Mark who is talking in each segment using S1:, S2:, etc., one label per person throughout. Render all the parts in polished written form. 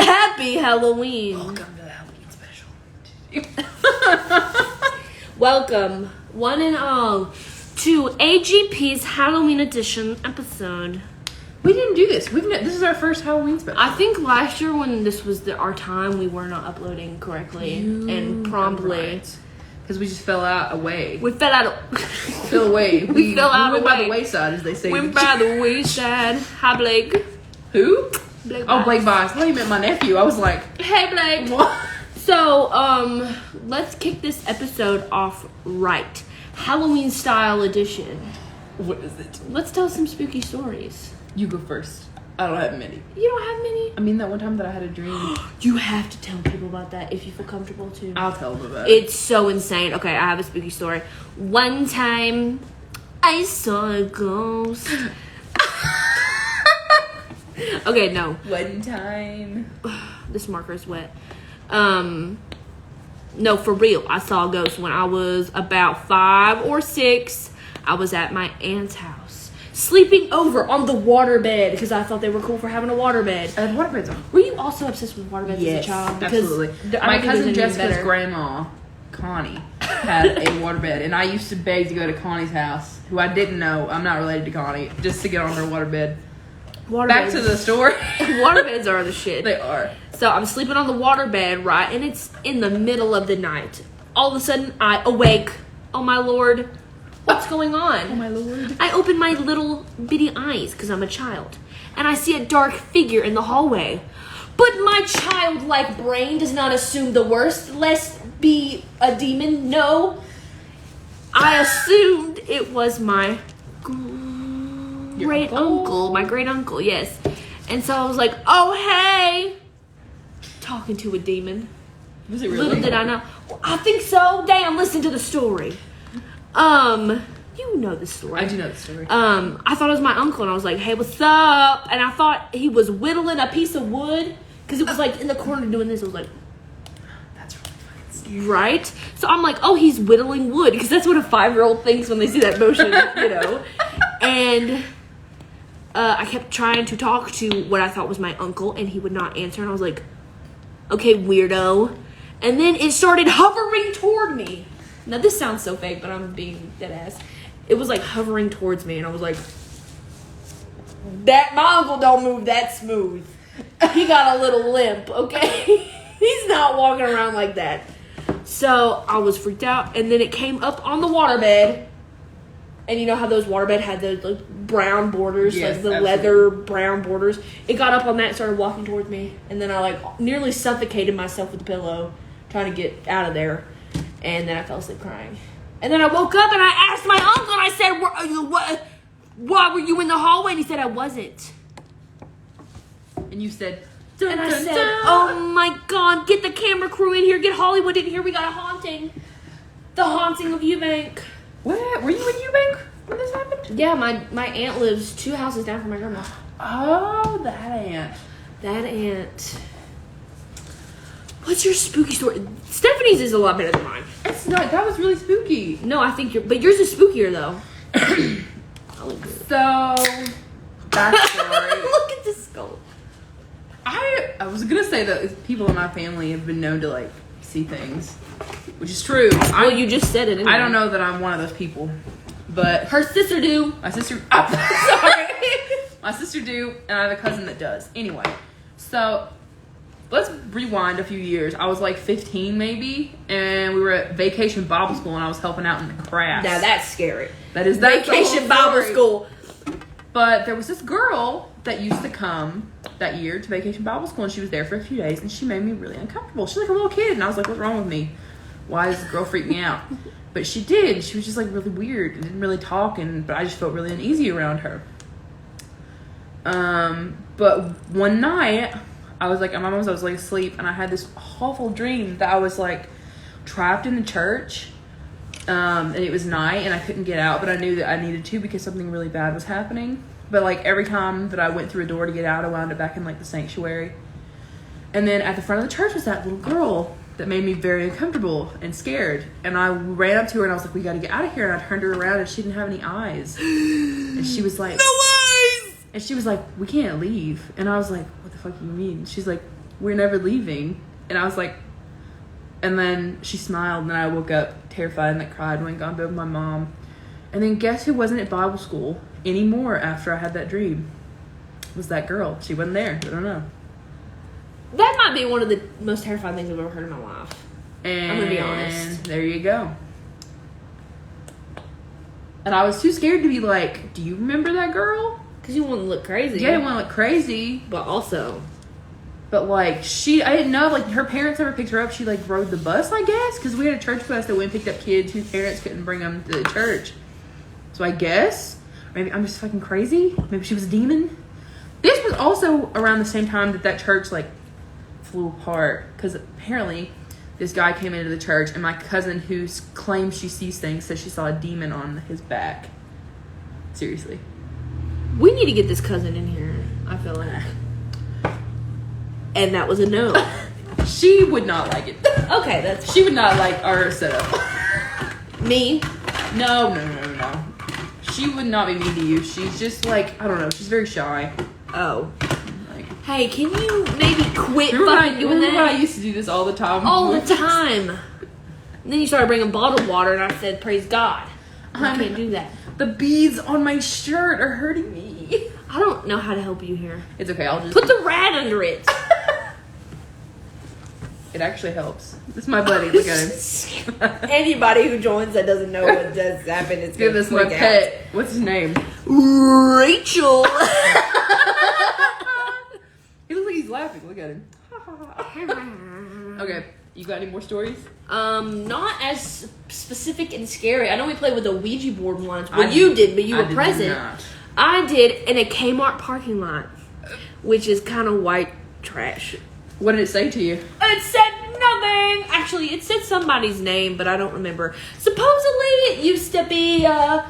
S1: Happy Halloween.
S2: Welcome to the Halloween Special.
S1: Welcome, one and all, to AGP'S Halloween Edition episode.
S2: We didn't do this. This is our first Halloween Special.
S1: I think last year when this was our time, we were not uploading correctly and promptly.
S2: Because we just fell away.
S1: We fell out.
S2: Fell away.
S1: We fell out
S2: went
S1: away.
S2: by the wayside, as they say.
S1: Went by the wayside. Hi, Blake.
S2: Who?
S1: Blake
S2: Blake Boss. I thought you meant my nephew. I was like,
S1: hey, Blake.
S2: what?
S1: So, let's kick this episode off right. Halloween style edition.
S2: What is it?
S1: Let's tell some spooky stories.
S2: You go first. I don't have many.
S1: You don't have many?
S2: I mean, that one time that I had a dream.
S1: You have to tell people about that if you feel comfortable to.
S2: I'll tell them about it.
S1: It's so insane. Okay, I have a spooky story. One time, I saw a ghost. Okay, no.
S2: One time.
S1: This marker is wet. No, for real. I saw a ghost when I was about 5 or 6. I was at my aunt's house, sleeping over on the waterbed because I thought they were cool for having a waterbed.
S2: Waterbeds are.
S1: Were you also obsessed with waterbeds as a child? Because
S2: absolutely.
S1: I
S2: My
S1: don't think
S2: cousin
S1: there's anything
S2: Jessica's
S1: better.
S2: grandma, Connie, had a waterbed, and I used to beg to go to Connie's house, who I didn't know. I'm not related to Connie, just to get on her waterbed. Back to the story.
S1: Waterbeds are the shit.
S2: They are.
S1: So I'm sleeping on the waterbed, right? And it's in the middle of the night. All of a sudden, I awake. Oh my lord. What's going on?
S2: Oh my lord.
S1: I open my little bitty eyes, because I'm a child. And I see a dark figure in the hallway. But my childlike brain does not assume the worst, lest be a demon. No. I assumed it was my great uncle. My great uncle, yes. And so I was like, oh, hey. Talking to a demon.
S2: Was it really?
S1: Little did I know. Well, I think so. Damn, listen to the story. You know the story.
S2: I do know the story.
S1: I thought it was my uncle, and I was like, hey, what's up? And I thought he was whittling a piece of wood, because it was like in the corner doing this. It was like,
S2: That's really fucking scary.
S1: right? So I'm like, oh, he's whittling wood, because that's what a 5-year-old thinks when they see that motion, you know? And I kept trying to talk to what I thought was my uncle, and he would not answer, and I was like, okay, weirdo. And then it started hovering toward me. Now, this sounds so fake, but I'm being dead ass. It was like hovering towards me, and I was like, my uncle don't move that smooth. He got a little limp, okay? He's not walking around like that. So I was freaked out, and then it came up on the waterbed. And you know how those waterbed had those like brown borders,
S2: Yes,
S1: like the
S2: absolutely.
S1: leather brown borders? It got up on that and started walking towards me. And then I like nearly suffocated myself with the pillow, trying to get out of there. And then I fell asleep crying. And then I woke up and I asked my uncle, and I said, why were you in the hallway? And he said, I wasn't.
S2: And you said,
S1: And I said, oh my God, get the camera crew in here, get Hollywood in here, we got a haunting. The haunting of Eubank.
S2: what? Were you in Eubank when this happened?
S1: Yeah, my aunt lives 2 houses down from my grandma.
S2: Oh, that aunt.
S1: That aunt. What's your spooky story? Stephanie's is a lot better than mine.
S2: It's not. That was really spooky.
S1: No, I think but yours is spookier though.
S2: So, backstory.
S1: Look at this skull.
S2: I was gonna say that people in my family have been known to like see things, which is true.
S1: Well, you just said it. Anyway.
S2: I don't know that I'm one of those people, but
S1: Her sister do.
S2: my sister. Oh, sorry, my sister do, and I have a cousin that does. Anyway, so let's rewind a few years. I was like 15 maybe, and we were at Vacation Bible School, and I was helping out in the crafts.
S1: Now that's scary.
S2: That's
S1: Vacation
S2: the whole
S1: Bible
S2: story.
S1: School.
S2: But there was this girl that used to come that year to Vacation Bible School, and she was there for a few days, and she made me really uncomfortable. She's like a little kid, and I was like, what's wrong with me? Why does this girl freak me out? But she did. She was just like really weird and didn't really talk, but I just felt really uneasy around her. But one night, I was like, at my mom's, I was like asleep, and I had this awful dream that I was like trapped in the church. And it was night, and I couldn't get out, but I knew that I needed to because something really bad was happening. But like every time that I went through a door to get out, I wound up back in like the sanctuary. And then at the front of the church was that little girl that made me very uncomfortable and scared. And I ran up to her and I was like, we got to get out of here. And I turned her around and she didn't have any eyes. And she was like,
S1: No eyes.
S2: and she was like, we can't leave. And I was like, what the fuck do you mean? She's like, we're never leaving. And I was like, and then she smiled, and then I woke up terrified and like cried and went and got in bed with my mom. And then guess who wasn't at Bible school anymore after I had that dream? It was that girl. She wasn't there. I don't know.
S1: That might be one of the most terrifying things I've ever heard in my life.
S2: And
S1: I'm gonna be honest.
S2: There you go. And I was too scared to be like, do you remember that girl?
S1: Because you wouldn't look crazy.
S2: Yeah, I didn't want to look crazy.
S1: But also...
S2: But, like, I didn't know, like, her parents never picked her up. She, like, rode the bus, I guess. Because we had a church bus that went and picked up kids whose parents couldn't bring them to the church. So I guess, maybe I'm just fucking crazy. Maybe she was a demon. This was also around the same time that church, like, flew apart. Because apparently this guy came into the church, and my cousin, who claims she sees things, says she saw a demon on his back. Seriously.
S1: We need to get this cousin in here, I feel like. And that was a no.
S2: She would not like it.
S1: Okay, that's...
S2: She would not like our setup.
S1: Me?
S2: No. She would not be mean to you. She's just like, I don't know. She's very shy.
S1: Oh.
S2: Like,
S1: hey, can you maybe quit
S2: remember
S1: fucking doing that?
S2: I used to do this all the time?
S1: All the time. And then you started bringing bottled water, and I said, praise God. I can't do that.
S2: The beads on my shirt are hurting me.
S1: I don't know how to help you here.
S2: It's okay. I'll just...
S1: Put the rat under it.
S2: It actually helps. This is my buddy. Look at him.
S1: Anybody who joins that doesn't know what just happened is
S2: Give this my pet. What's his name?
S1: Rachel.
S2: He looks like he's laughing. Look at him. Okay. You got any more stories?
S1: Not as specific and scary. I know we played with a Ouija board once. Well, you did, but you were present. I did in a Kmart parking lot, which is kind of white trash.
S2: What did it say to you?
S1: It said nothing. Actually, it said somebody's name, but I don't remember. Supposedly, it used to be a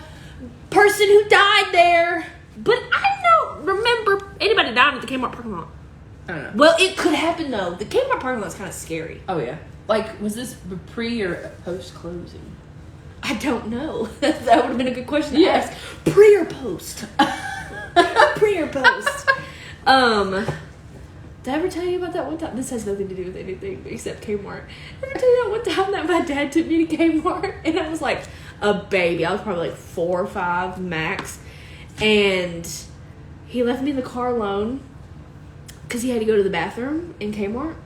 S1: person who died there, but I don't remember anybody dying at the Kmart parking lot.
S2: I don't know.
S1: Well, it could happen, though. The Kmart parking lot's kind of scary.
S2: Oh, yeah. Like, was this pre or post closing?
S1: I don't know. That would have been a good question to ask. Pre or post? Pre or post? Did I ever tell you about that one time? This has nothing to do with anything except Kmart. Did I ever tell you that one time that my dad took me to Kmart? And I was like a baby. I was probably like 4 or 5 max. And he left me in the car alone because he had to go to the bathroom in Kmart.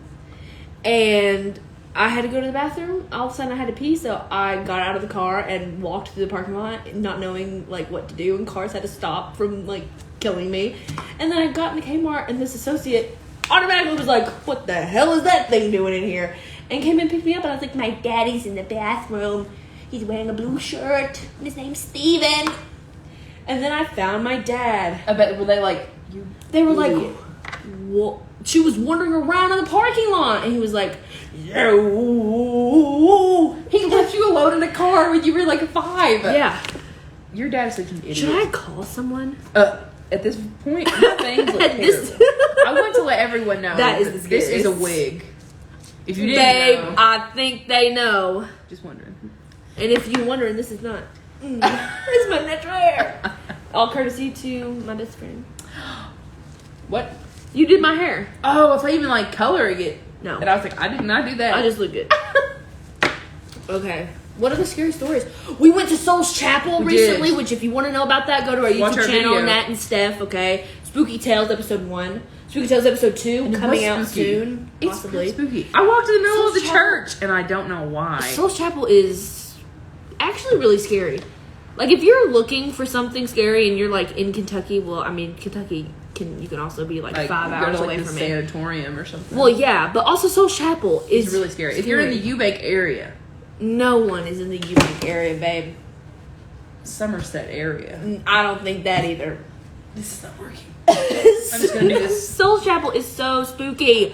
S1: And I had to go to the bathroom. All of a sudden I had to pee, so I got out of the car and walked through the parking lot, not knowing like what to do, and cars had to stop from like killing me. And then I got in the Kmart, and this associate automatically was like, what the hell is that thing doing in here? And came and picked me up, and I was like, my daddy's in the bathroom. He's wearing a blue shirt. And his name's Steven. And then I found my dad.
S2: I bet, were they like, you?
S1: They were like, what? She was wandering around in the parking lot, and he was like, yo.
S2: He left you alone in the car when you were like 5.
S1: Yeah.
S2: Your dad's such an idiot.
S1: Should I call someone?
S2: At this point, my things look terrible. I want to let everyone know
S1: that is the
S2: this is a wig. If you didn't know,
S1: I think they know.
S2: Just wondering.
S1: And if you're wondering, this is not. This is my natural hair. All courtesy to my best friend.
S2: What?
S1: You did my hair.
S2: Oh, I thought you meant like coloring it.
S1: No.
S2: And I was like, I did not do that.
S1: I just look good. Okay. What are the scary stories? We went to Soul's Chapel recently, which if you want to know about that, go to our YouTube channel, Nat and Steph, okay? Spooky Tales episode 1. Spooky Tales episode 2 coming out soon. Possibly.
S2: It's spooky. I walked in the middle of the church and I don't know why.
S1: Soul's Chapel is actually really scary. Like if you're looking for something scary and you're like in Kentucky, well, I mean Kentucky you can also be like 5 hours away from it.
S2: Sanatorium or something.
S1: Well, yeah, but also Soul's Chapel is
S2: really scary. If you're in the Eubank area.
S1: No one is in the Eubank area, babe.
S2: Somerset area.
S1: I don't think that either.
S2: This is not working. I'm just gonna do this.
S1: Soul's Chapel is so spooky.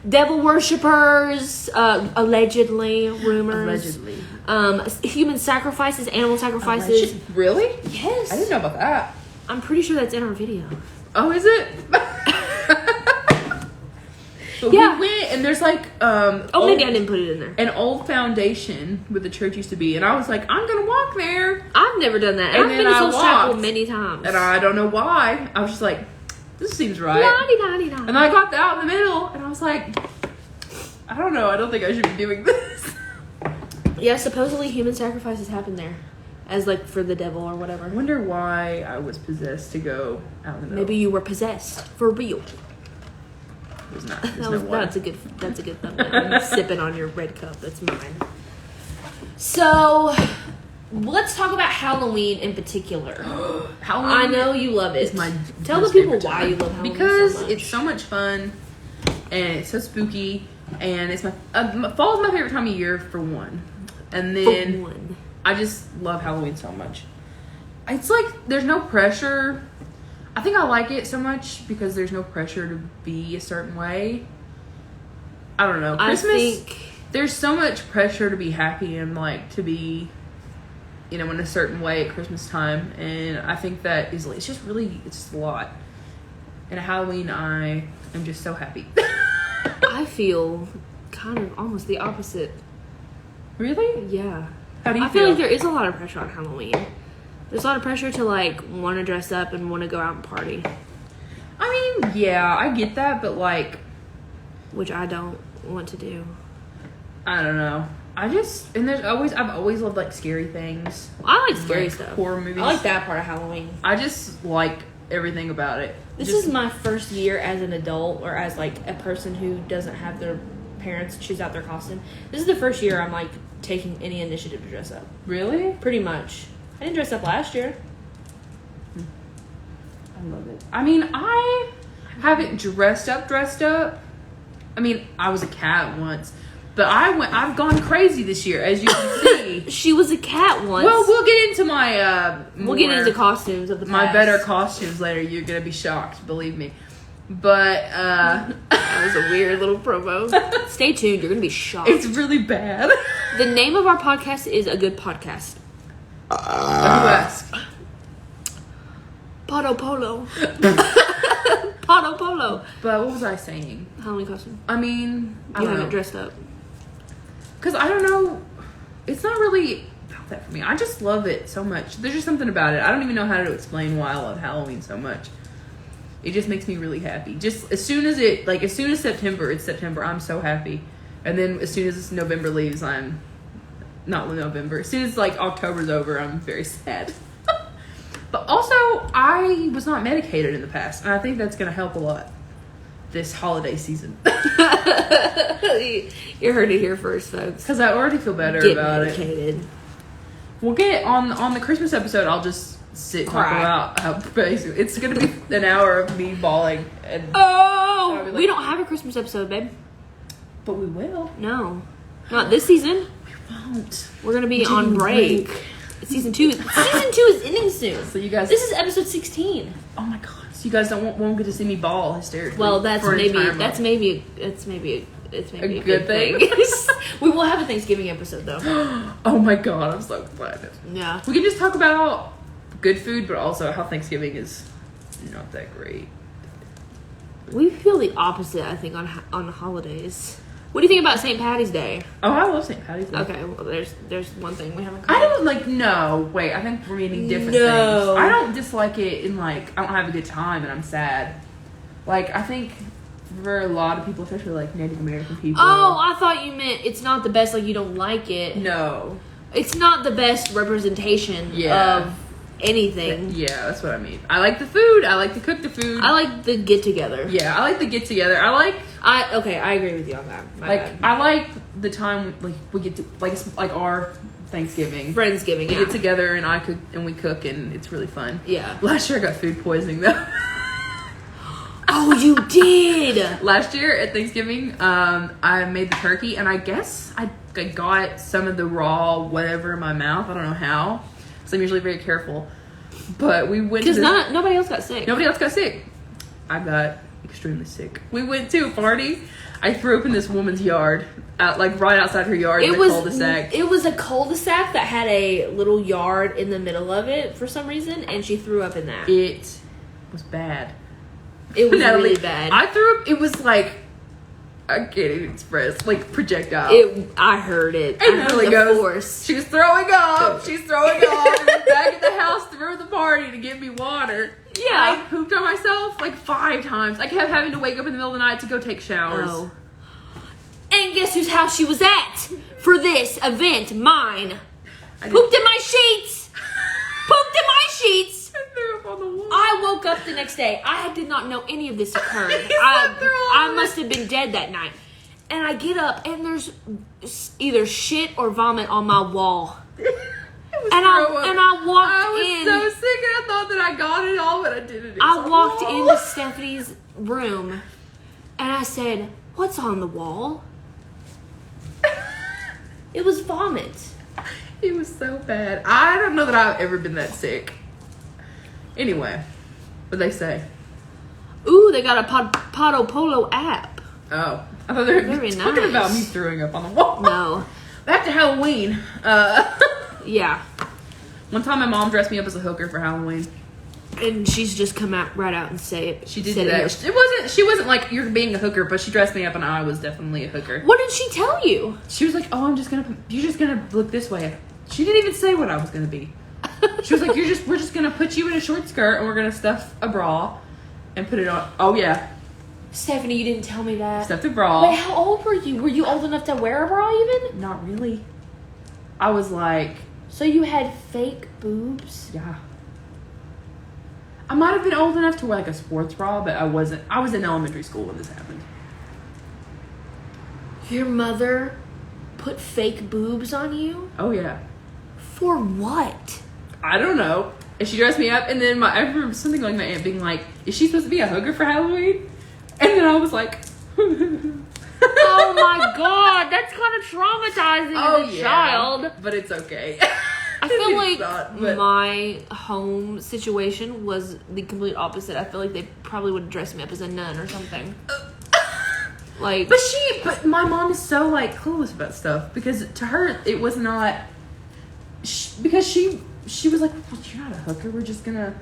S1: Devil worshippers, allegedly, rumors.
S2: Allegedly.
S1: Human sacrifices, animal sacrifices.
S2: Really?
S1: Yes.
S2: I didn't know about that.
S1: I'm pretty sure that's in our video.
S2: Oh, is it? But
S1: yeah.
S2: We went and there's like
S1: maybe I didn't put it in there.
S2: An old foundation where the church used to be, and I was like, I'm gonna walk there.
S1: I've never done that.
S2: And
S1: I've
S2: then
S1: been to
S2: I
S1: Soul's
S2: walked,
S1: Chapel many times.
S2: and I don't know why. I was just like, this seems right.
S1: La-di-da-di-da.
S2: And then I got out in the middle, and I was like, I don't know. I don't think I should be doing this.
S1: Yeah, supposedly human sacrifices happen there. As, like, for the devil or whatever.
S2: I wonder why I was possessed to go out in the middle.
S1: Maybe you were possessed. For real.
S2: It was not.
S1: That's a good thumbnail. I'm sipping on your red cup. That's mine. So, let's talk about Halloween in particular.
S2: Halloween.
S1: I know you love it. Tell the people why you love Halloween
S2: because
S1: so much.
S2: it's so much fun, and it's so spooky, and it's fall's my favorite time of year for one, and then I just love Halloween so much. It's like there's no pressure. I think I like it so much because there's no pressure to be a certain way. I don't know. Christmas, there's so much pressure to be happy and like to be, in a certain way at Christmas time, and I think that it's just a lot. And at Halloween, I am just so happy.
S1: I feel kind of almost the opposite.
S2: Really?
S1: Yeah.
S2: How do you
S1: I feel like there is a lot of pressure on Halloween. There's a lot of pressure to like want to dress up and want to go out and party.
S2: I mean, yeah, I get that, but like,
S1: which I don't want to do.
S2: I don't know. I've always loved like scary things.
S1: I like scary stuff.
S2: Horror movies.
S1: I like that part of Halloween.
S2: I just like everything about it.
S1: This is my first year as an adult or as like a person who doesn't have their parents choose out their costume. This is the first year I'm like taking any initiative to dress up.
S2: Really?
S1: Pretty much. I didn't dress up last year.
S2: I love it. I mean, I haven't dressed up. I mean, I was a cat once, but I've gone crazy this year, as you can see.
S1: She was a cat once.
S2: Well, we'll get into my
S1: we'll get into costumes of the past.
S2: My better costumes later. You're gonna be shocked, believe me. But
S1: that was a weird little promo. Stay tuned. You're gonna be shocked.
S2: It's really bad.
S1: The name of our podcast is A Good Podcast.
S2: Who asked?
S1: Poto Polo. Poto Polo.
S2: But what was I saying?
S1: Halloween costume.
S2: I mean,
S1: You haven't dressed up.
S2: Because I don't know. It's not really about that for me. I just love it so much. There's just something about it. I don't even know how to explain why I love Halloween so much. It just makes me really happy. Just as soon as September, it's September, I'm so happy. And then as soon as November leaves, I'm not November. As soon as like October's over, I'm very sad. But also, I was not medicated in the past, and I think that's going to help a lot this holiday season.
S1: You heard it here first, folks.
S2: Because I already feel better about medicated. It. We'll get on the Christmas episode. I'll just sit and talk about how basically it's going to be an hour of me bawling. And
S1: we don't have a Christmas episode, babe.
S2: But we will.
S1: No, not this season.
S2: We won't.
S1: We're going to be on break. Season 2 is ending soon.
S2: So you guys,
S1: this is episode 16.
S2: Oh my god! So you guys won't get to see me bawl hysterically.
S1: Well, that's maybe a good thing. We will have a Thanksgiving episode though.
S2: Oh my god! I'm so excited.
S1: Yeah,
S2: we can just talk about good food, but also how Thanksgiving is not that great.
S1: We feel the opposite, I think, on the holidays. What do you think about St. Patty's Day?
S2: Oh, I love St. Patty's Day.
S1: Okay, well, there's one thing we haven't.
S2: I don't no. Wait, I think we're meaning different things. I don't dislike it in I don't have a good time and I'm sad. I think for a lot of people, especially Native American people.
S1: Oh, I thought you meant it's not the best. You don't like it.
S2: No,
S1: it's not the best representation of anything.
S2: Yeah, that's what I mean. I like the food. I like to cook the food.
S1: I like the get together.
S2: Yeah, I like the get together.
S1: I agree with you on that.
S2: I like the time we get to it's our Thanksgiving,
S1: Friendsgiving.
S2: We get together and I cook and we cook and it's really fun.
S1: Yeah.
S2: Last year I got food poisoning though.
S1: Oh, you did.
S2: Last year at Thanksgiving, I made the turkey and I guess I got some of the raw whatever in my mouth. I don't know how. So I'm usually very careful. But we went
S1: because nobody else got sick.
S2: Nobody else got sick. I got extremely sick. We went to a party. I threw up in this woman's yard, right outside her yard in a cul-de-sac.
S1: It was a cul-de-sac that had a little yard in the middle of it for some reason, and she threw up in that.
S2: It was bad.
S1: It was really bad.
S2: I threw up. It was I can't even express, projectile.
S1: I heard it.
S2: And
S1: I heard the force.
S2: She's throwing up. She's throwing up. And we're back at the house through the party to give me water.
S1: Yeah.
S2: I pooped on myself like 5 times. I kept having to wake up in the middle of the night to go take showers.
S1: Oh. And guess whose house she was at for this event? Mine. Pooped in my sheets. Pooped in my sheets.
S2: I threw up on the wall.
S1: I woke up the next day. I did not know any of this occurred.
S2: slept through all
S1: I
S2: of it.
S1: must have been dead that night. And I get up and there's either shit or vomit on my wall. And I walked in.
S2: I was so sick and I thought that I got it all, but I didn't.
S1: I walked into Stephanie's room and I said, "What's on the wall?" It was vomit.
S2: It was so bad. I don't know that I've ever been that sick. Anyway, what they say?
S1: Ooh, they got a Podo Polo app.
S2: Oh, I thought they were
S1: Very
S2: talking
S1: nice.
S2: about me throwing up on the wall.
S1: No.
S2: Back to Halloween.
S1: Yeah.
S2: One time my mom dressed me up as a hooker for Halloween.
S1: And she's just come out right out and say it.
S2: She did
S1: said
S2: that.
S1: It.
S2: She wasn't like, you're being a hooker, but she dressed me up and I was definitely a hooker.
S1: What did she tell you?
S2: She was like, oh, you're just gonna look this way. She didn't even say what I was gonna be. She was like, we're just gonna put you in a short skirt and we're gonna stuff a bra and put it on. Oh yeah.
S1: Stephanie, you didn't tell me that.
S2: Stuff the bra.
S1: Wait, how old were you? Were you old enough to wear a bra even?
S2: Not really. I was like,
S1: So you had fake boobs?
S2: yeah. I might have been old enough to wear like a sports bra, but I wasn't. I was in elementary school when this happened.
S1: Your mother put fake boobs on you?
S2: Oh yeah.
S1: For what?
S2: I don't know. And she dressed me up, and then I remember something like my aunt being like, "Is she supposed to be a hooker for Halloween?" And then I was like,
S1: Oh my god, that's kind of traumatizing as a child.
S2: but it's okay.
S1: I feel
S2: It's
S1: like
S2: not, but-
S1: my home situation was the complete opposite. I feel like they probably would dress me up as a nun or something. Like,
S2: But my mom is so like clueless about stuff because to her it was not. Because she was like, well, "You're not a hooker. We're just gonna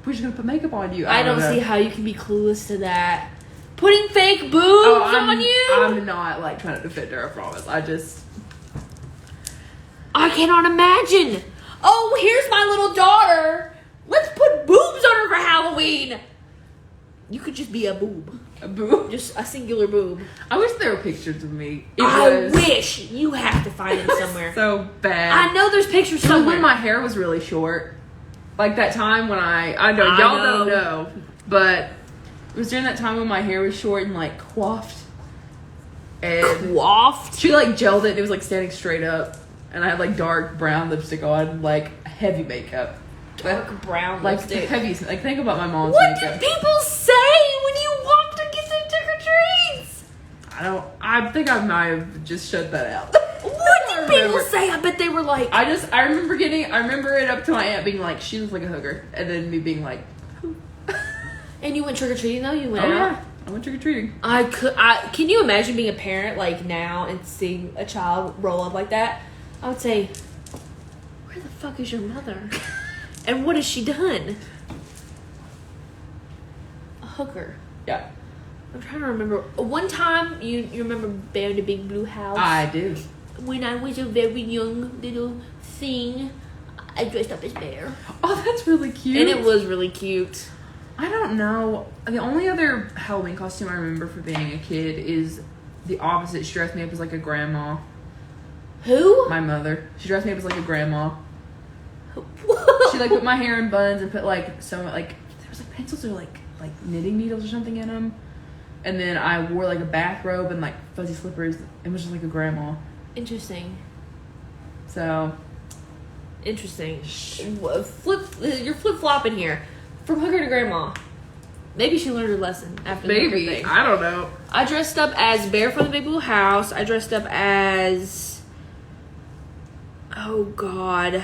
S2: put makeup on you."
S1: I don't
S2: know.
S1: see how you can be clueless to that. Putting fake boobs on you?
S2: I'm not like trying to defend her. I promise.
S1: I cannot imagine. Oh, here's my little daughter. Let's put boobs on her for Halloween. You could just be a boob.
S2: A boob.
S1: Just a singular boob.
S2: I wish there were pictures of me.
S1: I wish. You have to find them somewhere.
S2: So bad.
S1: I know there's pictures
S2: So
S1: somewhere.
S2: when my hair was really short, like that time when I know
S1: I
S2: y'all
S1: know.
S2: don't know, but it was during that time when my hair was short and like coiffed, and
S1: Waft.
S2: she like gelled it. And it was like standing straight up, and I had like dark brown lipstick on, like heavy makeup,
S1: Dark brown
S2: like
S1: lipstick.
S2: heavy. Like think about my mom's
S1: What
S2: makeup.
S1: did people say when you walked to get them trick-or-treats?
S2: I think I might have just shut that out.
S1: What did people
S2: remember.
S1: say? I bet they were like,
S2: I remember it up to my aunt being like, she looks like a hooker, and then me being like,
S1: and you went trick-or-treating though? You went
S2: oh
S1: out?
S2: yeah, I went trick or treating.
S1: Can you imagine being a parent like now and seeing a child roll up like that? I would say, where the fuck is your mother? And what has she done? A hooker.
S2: Yeah,
S1: I'm trying to remember. One time, you remember Bear in the Big Blue House?
S2: I do.
S1: When I was a very young little thing, I dressed up as Bear.
S2: Oh, that's really cute.
S1: And it was really cute.
S2: I don't know. The only other Halloween costume I remember for being a kid is the opposite. She dressed me up as like a grandma.
S1: Who?
S2: My mother. She dressed me up as like a grandma. She like put my hair in buns and put like some like there was like pencils or like knitting needles or something in them. And then I wore like a bathrobe and like fuzzy slippers and was just like a grandma.
S1: Interesting.
S2: So
S1: Interesting. You're flip-flopping here. From hooker to grandma. Maybe she learned her lesson after the hooker
S2: maybe
S1: thing.
S2: I don't know.
S1: I dressed up as Bear from the Big Blue House. I dressed up as... Oh, God.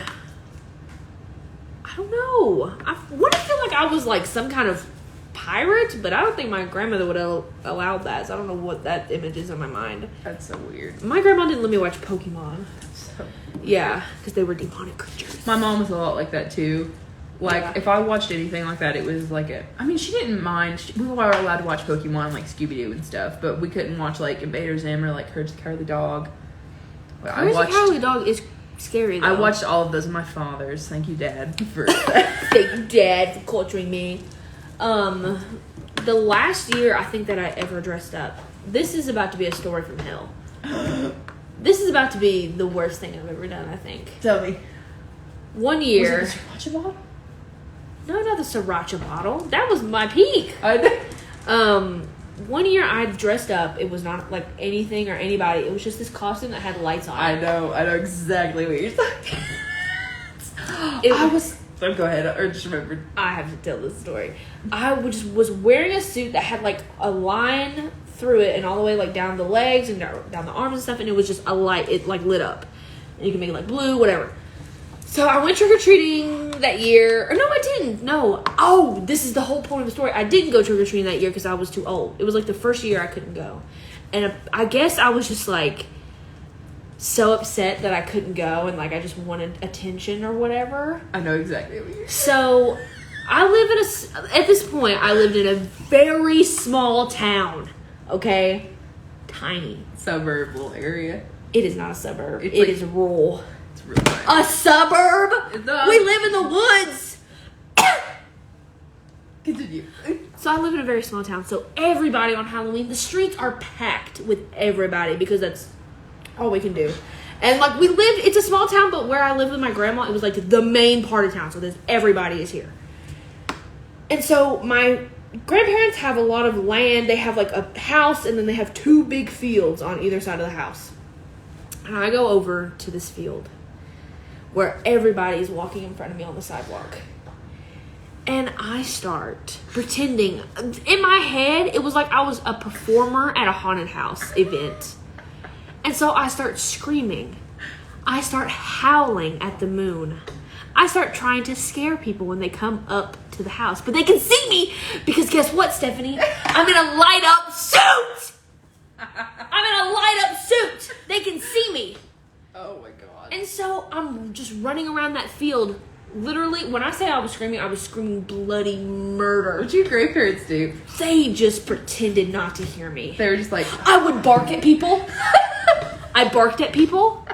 S1: I don't know. I want to feel like I was like some kind of pirate, but I don't think my grandmother would have allowed that. So I don't know what that image is in my mind.
S2: That's so weird.
S1: My grandma didn't let me watch Pokemon.
S2: So
S1: Yeah, because they were demonic creatures.
S2: my mom was a lot like that too. Like,
S1: Yeah.
S2: if I watched anything like that, it was like I mean, she didn't mind. We were allowed to watch Pokemon, like Scooby-Doo and stuff, but we couldn't watch, like, Invader Zim or, like, Courage the Cowardly Dog. But
S1: Courage the Cowardly Dog is scary, though.
S2: I watched all of those with my fathers. Thank you, Dad, for that.
S1: Thank you, Dad, for culturing me. The last year I think that I ever dressed up, this is about to be a story from hell. This is about to be the worst thing I've ever done, I think.
S2: Tell me.
S1: One year.
S2: Was it the sriracha bottle?
S1: No, not the sriracha bottle. That was my peak.
S2: I know.
S1: One year I dressed up. It was not like anything or anybody. It was just this costume that had lights on it.
S2: I know exactly what you're talking. Oh, go ahead. Or just remember.
S1: I have to tell this story. I was wearing a suit that had like a line through it and all the way like down the legs and down the arms and stuff, and it was just a light. It like lit up. And you can make it like blue, whatever. So I went trick-or-treating that year. Or no, I didn't. No. Oh, this is the whole point of the story. I didn't go trick-or-treating that year because I was too old. It was like the first year I couldn't go. And I guess I was just like so upset that I couldn't go and like I just wanted attention or whatever.
S2: I know exactly what you're saying.
S1: So I at this point, I lived in a very small town. Okay? Tiny.
S2: Suburban area.
S1: It is not a suburb.
S2: It's
S1: It is rural.
S2: It's really nice.
S1: A suburb?
S2: No.
S1: We live in the woods.
S2: Continue.
S1: So I live in a very small town. So everybody on Halloween, the streets are packed with everybody because that's all we can do. And like it's a small town, but where I lived with my grandma, it was like the main part of town. So everybody is here. And so my grandparents have a lot of land. They have like a house and then they have 2 big fields on either side of the house. And I go over to this field where everybody is walking in front of me on the sidewalk. And I start pretending. In my head, it was like I was a performer at a haunted house event. And so I start screaming. I start howling at the moon. I start trying to scare people when they come up to the house. But they can see me because guess what, Stephanie? I'm in a light up suit! I'm in a light up suit! They can see me.
S2: Oh my god.
S1: And so I'm just running around that field. Literally, when I say I was screaming bloody murder.
S2: What'd your grandparents do?
S1: They just pretended not to hear me.
S2: They were just like...
S1: I would bark at people. I barked at people.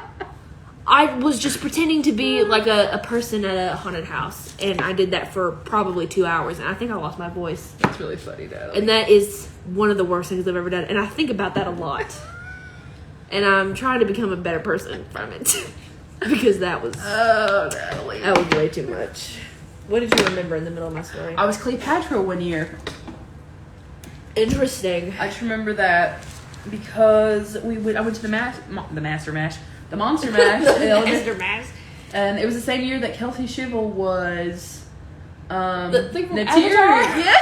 S1: I was just pretending to be like a person at a haunted house. And I did that for probably 2 hours. And I think I lost my voice.
S2: That's really funny, Dad.
S1: And that is one of the worst things I've ever done. And I think about that a lot. And I'm trying to become a better person from it. Because that was...
S2: Oh, Natalie.
S1: That was way too much. What did you remember in the middle of my story?
S2: I was Cleopatra one year.
S1: Interesting.
S2: I just remember that because I went to the Monster Mash.
S1: Master Mash.
S2: And it was the same year that Kelsey Shivel was
S1: The thing from
S2: Natir.
S1: Avatar?
S2: Yeah.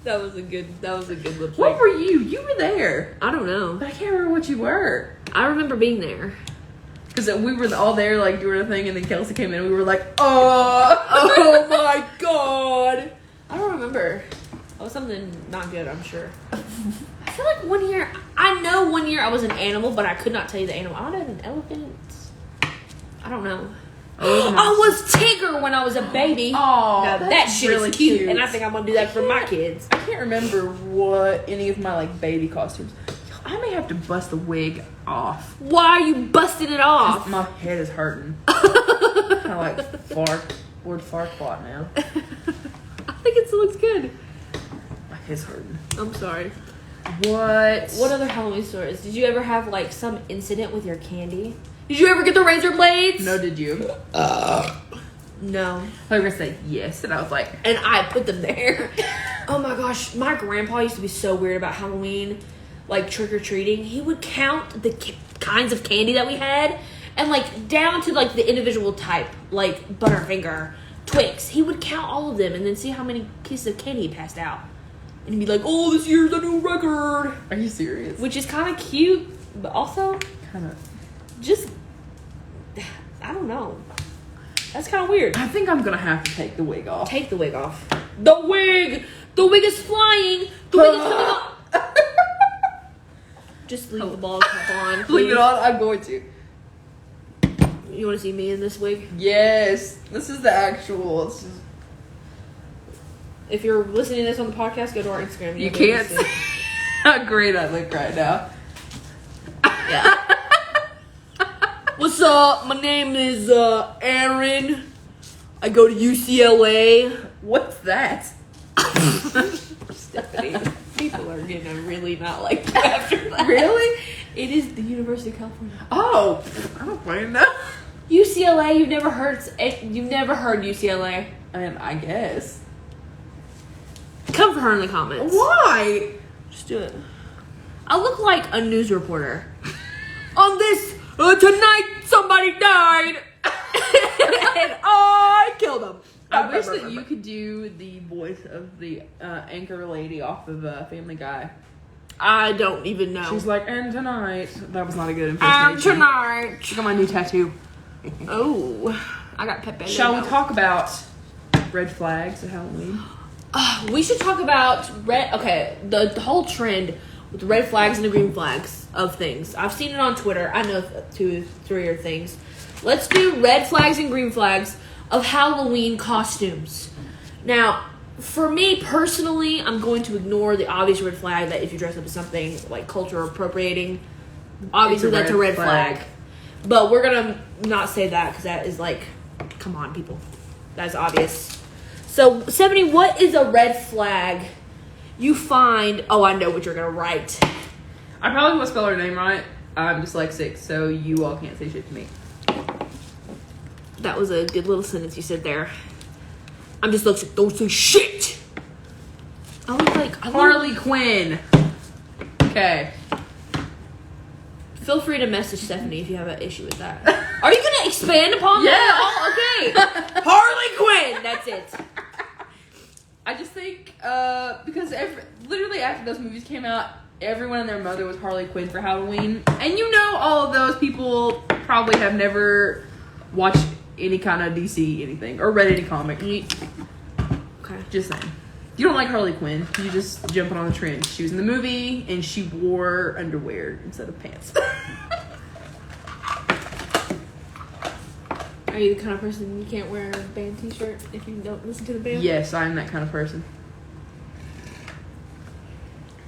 S1: That was a good lip sync.
S2: What were you? You were there.
S1: I don't know.
S2: But I can't remember what you were.
S1: I remember being there.
S2: Because we were all there, like, doing a thing, and then Kelsey came in, and we were like, oh my god.
S1: I don't remember. It was something not good, I'm sure. I feel like one year I was an animal, but I could not tell you the animal. I don't know, an elephant. I don't know. I was Tigger when I was a baby.
S2: Oh,
S1: now that shit
S2: really
S1: is cute, and I think I'm gonna do that for my kids.
S2: I can't remember what any of my like baby costumes. I may have to bust the wig off.
S1: Why are you busting it off?
S2: My head is hurting. Kind of like Lord Farquaad now.
S1: I think it still looks good.
S2: My head's hurting.
S1: I'm sorry.
S2: What
S1: other Halloween stories? Did you ever have like some incident with your candy? Did you ever get the razor blades?
S2: No, did you?
S1: No.
S2: I was gonna say yes, and I was like,
S1: and I put them there. Oh my gosh, my grandpa used to be so weird about Halloween, like trick-or-treating. He would count the kinds of candy that we had, and like down to like the individual type, like Butterfinger, Twix. He would count all of them and then see how many pieces of candy he passed out. And he'd be like, oh, this year's a new record.
S2: are you serious?
S1: Which is kind of cute, but also
S2: Kind of.
S1: just, I don't know. That's kind of weird.
S2: I think I'm gonna have to take the wig off.
S1: Take the wig off. The wig! The wig is flying! The wig is coming off! Just leave the ball cap on.
S2: Leave it on. I'm going to.
S1: You want to see me in this wig?
S2: Yes, this is the actual. It's just,
S1: If you're listening to this on the podcast, go to our Instagram.
S2: you
S1: You'll be able
S2: can't
S1: to
S2: see how great I look right now.
S1: Yeah. What's up? My name is Aaron. I go to UCLA.
S2: What's that?
S1: Stephanie, people are gonna really not like you after that.
S2: Really?
S1: It is the University of California.
S2: Oh, I don't fucking know.
S1: UCLA. You've never heard UCLA.
S2: I guess.
S1: Come for her in the comments.
S2: Why?
S1: Just do it. I look like a news reporter. On this tonight, somebody died, and I killed him.
S2: I wish that you could do the voice of the anchor lady off of Family Guy.
S1: I don't even know.
S2: She's like, and tonight. That was not a good
S1: and
S2: impersonation.
S1: tonight.
S2: Look at my new tattoo.
S1: Oh, I got Pepe.
S2: Shall we talk about red flags at Halloween?
S1: We should talk about the whole trend with the red flags and the green flags of things. I've seen it on Twitter. I know 2, 3 are things. Let's do red flags and green flags of Halloween costumes. Now, for me personally, I'm going to ignore the obvious red flag that if you dress up as something like culture appropriating, obviously that's a red flag. But we're gonna not say that because that is like, come on, people, that's obvious. So, Stephanie, what is a red flag you find? Oh, I know what you're gonna write.
S2: I probably won't spell her name right. I'm dyslexic, so you all can't say shit to me.
S1: That was a good little sentence you said there. I'm dyslexic. Don't say shit. I look like
S2: Harley Quinn. Okay.
S1: Feel free to message Stephanie if you have an issue with that. Are you gonna expand upon
S2: Yeah.
S1: that? Oh, okay. Harley Quinn. That's it.
S2: I just think because literally after those movies came out, everyone and their mother was Harley Quinn for Halloween, and you know all of those people probably have never watched any kind of DC anything or read any comic.
S1: Okay.
S2: Just saying. You don't like Harley Quinn. You just jumping on the trend. She was in the movie and she wore underwear instead of pants.
S1: Are you the kind of person you can't wear a band t-shirt if you don't listen to the band?
S2: Yes, I'm that kind of person.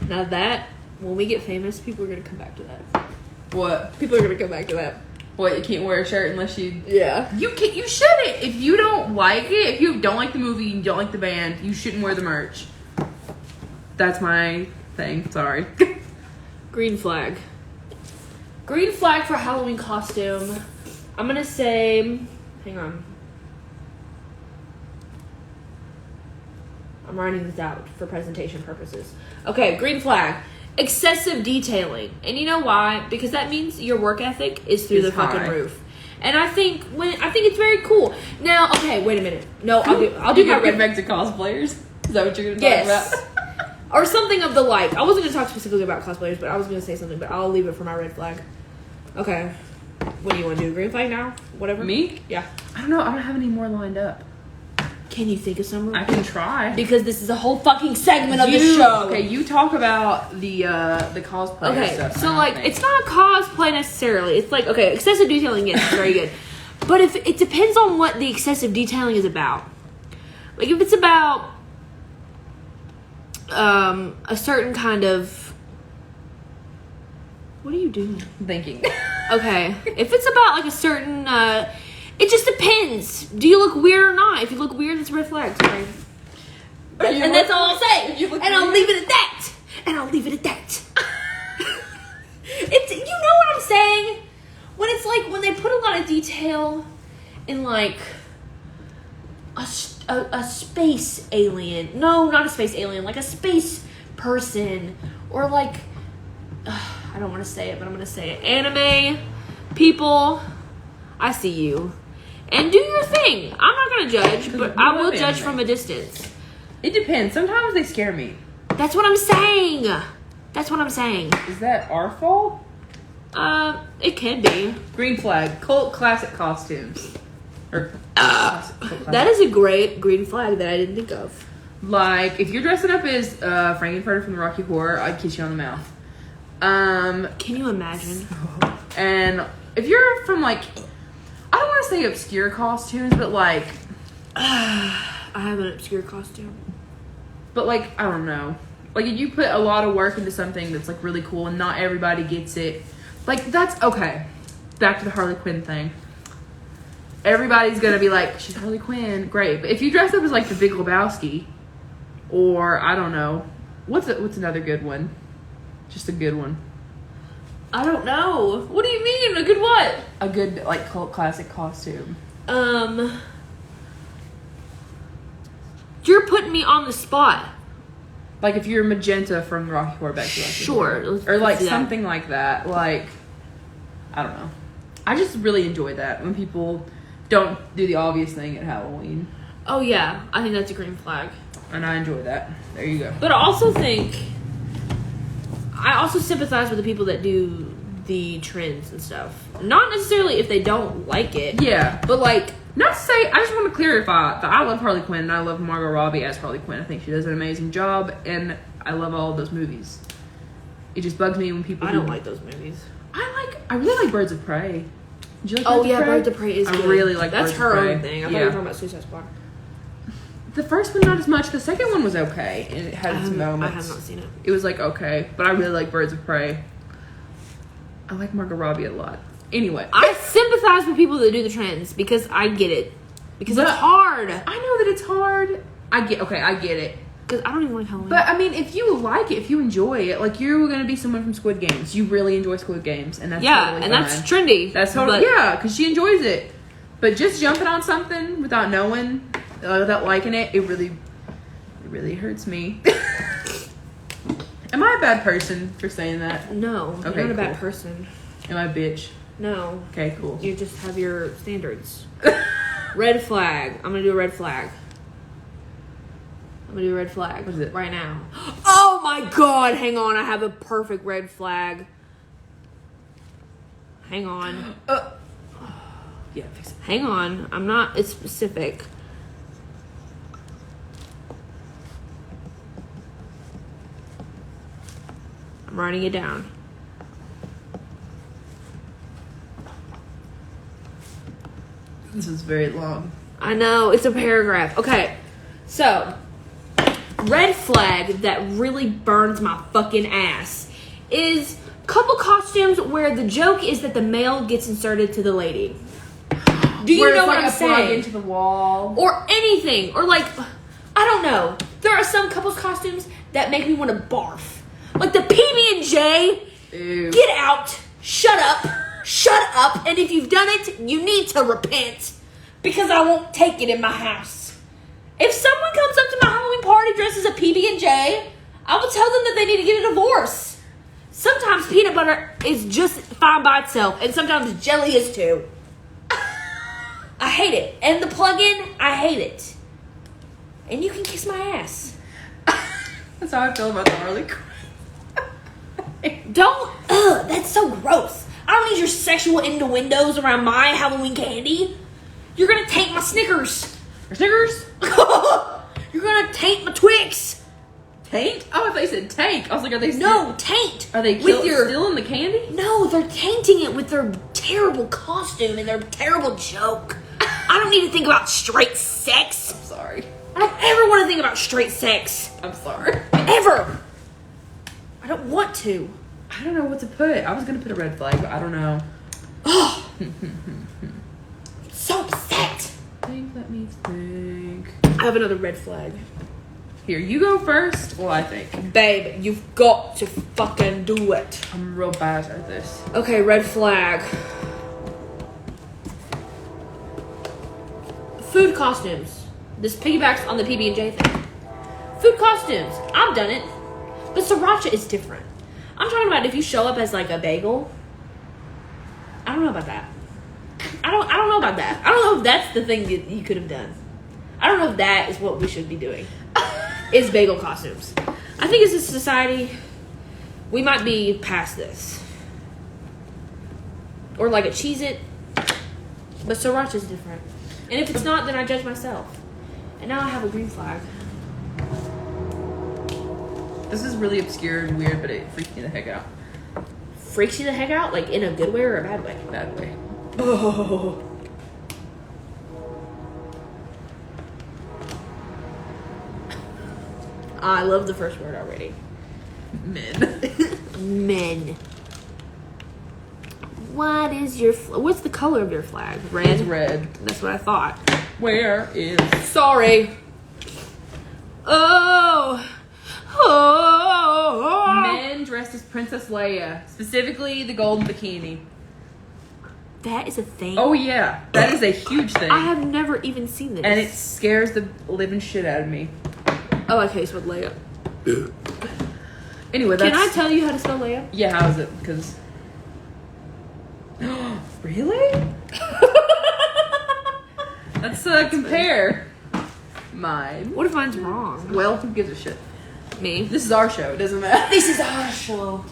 S1: Now that, when we get famous, people are going to come back to that.
S2: What?
S1: People are going to come back to that.
S2: What? You can't wear a shirt unless you.
S1: Yeah.
S2: You can't. You shouldn't. If you don't like it, if you don't like the movie and you don't like the band, you shouldn't wear the merch. That's my thing. Sorry.
S1: Green flag. Green flag for Halloween costume. I'm gonna say, hang on. I'm writing this out for presentation purposes. Okay, green flag. Excessive detailing. And you know why? Because that means your work ethic is through the fucking
S2: high.
S1: roof. And I think it's very cool. Now, okay, wait a minute. No, I'll do my
S2: get
S1: red
S2: back to cosplayers. Is that what you're gonna talk
S1: Yes.
S2: about?
S1: Or something of the like. I wasn't going to talk specifically about cosplayers, but I was going to say something, but I'll leave it for my red flag. Okay. What do you want to do? Green flag now? Whatever?
S2: Me?
S1: Yeah.
S2: I don't know. I don't have any more lined up.
S1: Can you think of some?
S2: I can try.
S1: Because this is a whole fucking segment of the show.
S2: Okay, you talk about the cosplay
S1: Okay,
S2: stuff.
S1: so like, it's not cosplay necessarily. It's like, okay, excessive detailing, yes, it's very good. But if it depends on what the excessive detailing is about. Like, if it's about a certain kind of... What are you doing?
S2: thinking.
S1: Okay, if it's about like a certain... it just depends. Do you look weird or not? If you look weird, it's a red flag. Sorry. And that's all I'll say. And I'll leave it at that. And I'll leave it at that. It's, you know what I'm saying? When it's like, when they put a lot of detail in like a space alien. No, not a space alien. Like a space person. Or like, I don't want to say it, but I'm going to say it. Anime people, I see you. And do your thing. I'm not going to judge, but I will judge from a distance.
S2: It depends. Sometimes they scare me.
S1: That's what I'm saying. That's what I'm saying.
S2: Is that our fault?
S1: It can be.
S2: Green flag. Cult classic costumes. Or cult
S1: That is a great green flag that I didn't think of.
S2: Like, if you're dressing up as Frankenfurter from the Rocky Horror, I'd kiss you on the mouth.
S1: Can you imagine?
S2: And if you're from, like, I don't want to say obscure costumes, but, like...
S1: I have an obscure costume.
S2: But, like, I don't know. Like, if you put a lot of work into something that's, like, really cool and not everybody gets it, like, that's okay. back to the Harley Quinn thing. Everybody's gonna be like, she's Harley Quinn, great. But if you dress up as like the Big Lebowski, or I don't know, what's another good one? Just a good one.
S1: I don't know. What do you mean? A good what?
S2: A good like cult classic costume.
S1: You're putting me on the spot.
S2: Like if you're Magenta from Rocky Horror Back to Rocky
S1: Sure.
S2: Horror. Or like something like that. Like, I don't know. I just really enjoy that when people don't do the obvious thing at Halloween.
S1: Oh yeah, I think that's a green flag.
S2: And I enjoy that. There you go.
S1: But I also sympathize with the people that do the trends and stuff. Not necessarily if they don't like it.
S2: Yeah.
S1: But like,
S2: not to say, I just want to clarify that I love Harley Quinn and I love Margot Robbie as Harley Quinn. I think she does an amazing job and I love all of those movies. It just bugs me when people
S1: I don't like those movies.
S2: I really like Birds of Prey. Did you like
S1: Birds of Prey? Birds of Prey is good.
S2: I really like
S1: That's
S2: Birds
S1: her
S2: of Prey.
S1: own thing. I thought you were talking about Suicide Squad.
S2: The first one not as much. The second one was okay and it had its moments.
S1: I have not seen it.
S2: It was like okay, but I really like Birds of Prey. I like Margot Robbie a lot. Anyway,
S1: I sympathize with people that do the trends because I get it. Because it's hard.
S2: I know that it's hard. I get it.
S1: Because I don't even like Halloween.
S2: But I mean, if you like it, if you enjoy it, like you're gonna be someone from Squid Games. You really enjoy Squid Games, and that's totally fine.
S1: That's trendy.
S2: That's totally because she enjoys it. But just jumping on something without knowing, without liking it, it really hurts me. Am I a bad person for saying that?
S1: No,
S2: okay,
S1: you're not a bad person.
S2: Am I a bitch?
S1: No.
S2: Okay, cool.
S1: You just have your standards. Red flag. I'm gonna do a red flag. What is it? Right now. Oh my god, hang on. I have a perfect red flag. Hang on.
S2: Yeah, fix it.
S1: Hang on. It's specific. I'm writing it down.
S2: This is very long.
S1: I know, it's a paragraph. Okay, so, red flag that really burns my fucking ass is couple costumes where the joke is that the male gets inserted to the lady. Do you know what I'm saying?
S2: Plug into the wall.
S1: Or anything. Or like, I don't know. There are some couples costumes that make me want to barf. Like the PB&J.
S2: Ew.
S1: Get out. Shut up. And if you've done it, you need to repent. Because I won't take it in my house. If someone comes up to my Halloween party dressed as a PB&J, I will tell them that they need to get a divorce. Sometimes peanut butter is just fine by itself, and sometimes jelly is too. I hate it. And the plug-in, I hate it. And you can kiss my ass.
S2: That's how I feel about the Harley Quinn.
S1: That's so gross. I don't need your sexual innuendos around my Halloween candy. You're gonna taint my Snickers.
S2: Your Snickers?
S1: You're gonna taint my Twix.
S2: Taint? Oh, I thought you said tank. I was like, are they still...
S1: No, taint.
S2: Are they still in the candy?
S1: No, they're tainting it with their terrible costume and their terrible joke. I don't need to think about straight sex.
S2: I'm sorry.
S1: I don't ever want to think about straight sex.
S2: I'm sorry.
S1: Ever. I don't want to.
S2: I don't know what to put. I was going to put a red flag, but I don't know.
S1: Oh. So upset.
S2: Let me think.
S1: I have another red flag.
S2: Here, you go first. Well, I think.
S1: Babe, you've got to fucking do it.
S2: I'm real bad at this.
S1: Okay, red flag. Food costumes. This piggybacks on the PB&J thing. Food costumes. I've done it. But sriracha is different. I'm talking about if you show up as like a bagel. I don't know about that. I don't know about that. I don't know if that's the thing that you could have done. I don't know if that is what we should be doing. Is bagel costumes. I think as a society, we might be past this. Or like a Cheez-It. But sriracha's different. And if it's not, then I judge myself. And now I have a green flag.
S2: This is really obscure and weird, but it freaks me the heck out.
S1: Freaks you the heck out? Like in a good way or a bad way?
S2: Bad way.
S1: Oh. I love the first word already.
S2: Men.
S1: Men. What is your... What's the color of your flag?
S2: It's
S1: Red?
S2: red.
S1: That's what I thought.
S2: Where is...
S1: Sorry. Oh.
S2: Men dressed as Princess Leia. Specifically, the golden bikini.
S1: That is a thing?
S2: Oh, yeah. That is a huge thing.
S1: I have never even seen this.
S2: And it scares the living shit out of me.
S1: Oh, okay, so with Leia.
S2: Anyway, that's...
S1: Can I tell you how to spell Leia?
S2: Yeah, how is it? Because... Really? Let's compare mine.
S1: What if mine's wrong?
S2: Well, who gives a shit?
S1: Me.
S2: This is our show. It doesn't matter.
S1: This is our show.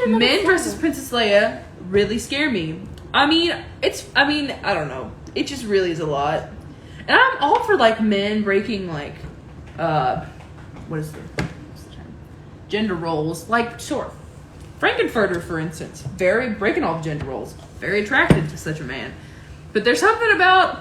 S2: Men dressed as Princess Leia really scare me. I mean, I don't know. It just really is a lot. And I'm all for, like, men breaking, like, what's the term? Gender roles. Like, sure. Frankenfurter, for instance. Breaking all the gender roles. Very attracted to such a man. But there's something about...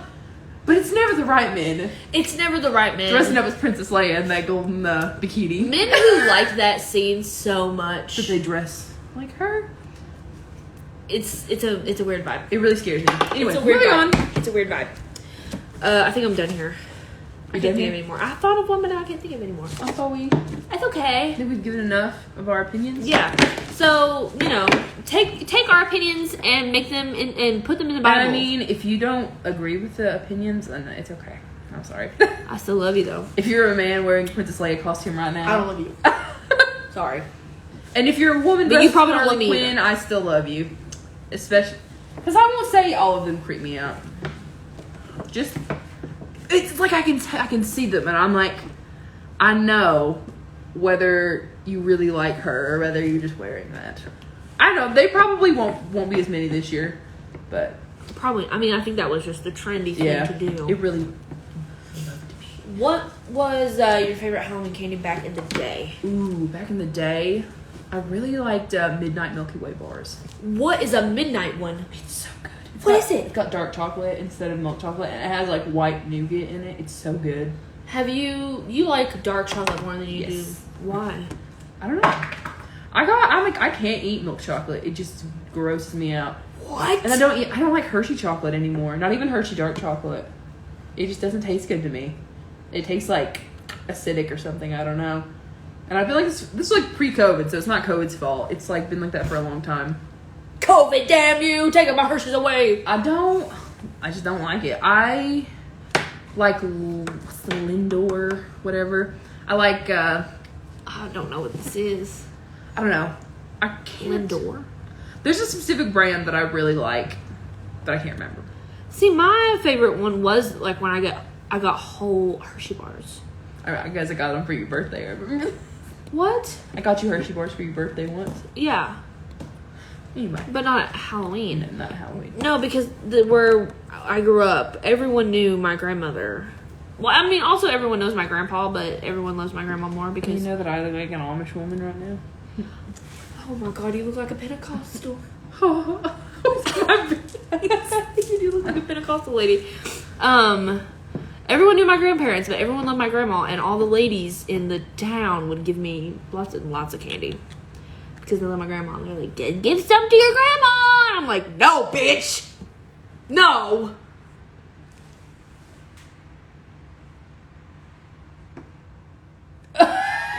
S2: But it's never the right men.
S1: It's never the right man.
S2: Dressing up as Princess Leia in that golden bikini.
S1: Men who like that scene so much.
S2: But they dress like her.
S1: It's a weird vibe.
S2: It really scares me. Anyway,
S1: It's a weird
S2: moving
S1: vibe.
S2: on.
S1: It's a weird vibe. I think I'm done here. I can't think of any more. I thought of one, but now I can't think of any more.
S2: I thought
S1: That's okay.
S2: we've given enough of our opinions.
S1: Yeah. So, take our opinions and make them and put them in the Bible.
S2: And I mean, if you don't agree with the opinions, then it's okay. I'm sorry.
S1: I still love you though.
S2: If you're a man wearing Princess Leia costume right now,
S1: I don't love you. Sorry.
S2: And if you're a woman
S1: But
S2: dressed
S1: you
S2: as
S1: probably don't
S2: Harley
S1: love me
S2: Quinn,
S1: either.
S2: I still love you. Especially because I won't say all of them creep me out. Just it's like I can see them and I'm like, I know whether you really like her or whether you're just wearing that. I know they probably won't be as many this year, but
S1: Probably. I mean, I think that was just the trendy thing to do.
S2: it really.
S1: What was your favorite Halloween candy back in the day?
S2: Ooh, back in the day, I really liked Midnight Milky Way bars.
S1: What is a midnight one?
S2: It's so good.
S1: What is it?
S2: It's got dark chocolate instead of milk chocolate, and it has like white nougat in it. It's so good.
S1: Have you like dark chocolate more than you do? Why?
S2: I don't know. I can't eat milk chocolate. It just grosses me out.
S1: What?
S2: And I don't like Hershey chocolate anymore. Not even Hershey dark chocolate. It just doesn't taste good to me. It tastes like acidic or something. I don't know. And I feel like this is like pre-COVID, so it's not COVID's fault. It's like been like that for a long time.
S1: COVID, damn you! Taking my Hershey's away.
S2: I just don't like it. I like what's the Lindor, whatever. I like.
S1: I don't know what this is.
S2: I don't know. I can't.
S1: Lindor.
S2: There's a specific brand that I really like, but I can't remember.
S1: See, my favorite one was like when I got whole Hershey bars.
S2: I guess I got them for your birthday. I remember.
S1: What?
S2: I got you Hershey bars for your birthday once.
S1: Yeah,
S2: Anyway,
S1: but not at Halloween.
S2: no, not Halloween.
S1: No, because where I grew up, everyone knew my grandmother. Well, I mean, also everyone knows my grandpa, but everyone loves my grandma more because...
S2: You know that I look like an Amish woman right now?
S1: Oh my god, you look like a Pentecostal.
S2: Oh,
S1: You do look like a Pentecostal lady. Everyone knew my grandparents, but everyone loved my grandma, and all the ladies in the town would give me lots and lots of candy. Because they love my grandma. They're like, give some to your grandma! And I'm like, no, bitch! No!